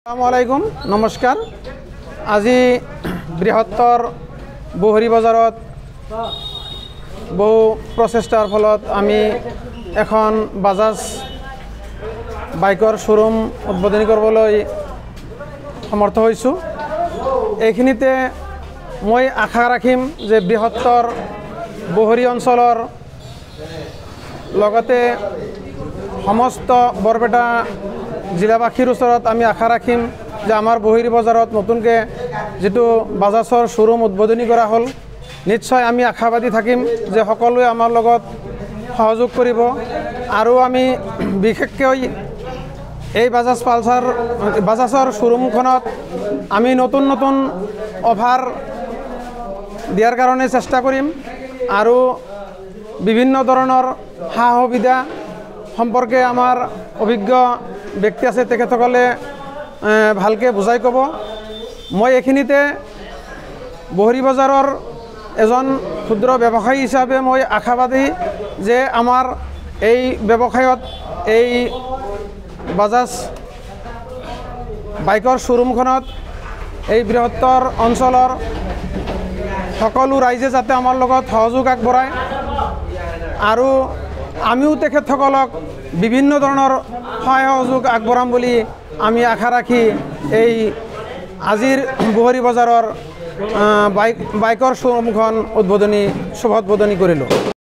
আসসালামু আলাইকুম নমস্কাৰ। আজি বৃহত্তৰ বহৰী বজাৰত বহু প্ৰচেষ্টাৰ ফলত আমি এখন বাজাজ বাইকৰ শ্ব'ৰুম উদ্বোধনী কৰিবলৈ সমৰ্থ হৈছোঁ। এইখিনিতে মই আশা ৰাখিম যে বৃহত্তৰ বহৰী অঞ্চলৰ লগতে সমস্ত বৰপেটা জিলাবাসীৰ ওচৰত আমি আশা ৰাখিম যে আমাৰ বহৰী বজাৰত নতুনকৈ যিটো বাজাজৰ শ্ব'ৰুম উদ্বোধনী কৰা হ'ল, নিশ্চয় আমি আশাবাদী থাকিম যে সকলোৱে আমাৰ লগত সহযোগ কৰিব আৰু আমি বিশেষকৈ এই বাজাজৰ শ্ব'ৰুমখনত আমি নতুন নতুন অফাৰ দিয়াৰ কাৰণে চেষ্টা কৰিম আৰু বিভিন্ন ধৰণৰ সা সুবিধা সম্পৰ্কে আমাৰ অভিজ্ঞ ব্যক্তি আছে, তেখেতসকলে ভালকৈ বুজাই ক'ব। মই এইখিনিতে বহৰী বজাৰৰ এজন ক্ষুদ্ৰ ব্যৱসায়ী হিচাপে মই আশাবাদী যে আমাৰ এই ব্যৱসায়ত এই বাজাজ বাইকৰ শ্ব'ৰুমখনত এই বৃহত্তৰ অঞ্চলৰ সকলো ৰাইজে যাতে আমাৰ লগত সহযোগ আগবঢ়ায় আৰু আমিও তেখেতসকলক বিভিন্ন ধৰণৰ সহায় সহযোগ আগবঢ়াম বুলি আমি আশা ৰাখি এই আজিৰ বহৰী বজাৰৰ বাইকৰ শ্ব'ৰুমখন শুভ উদ্বোধনী কৰিলোঁ।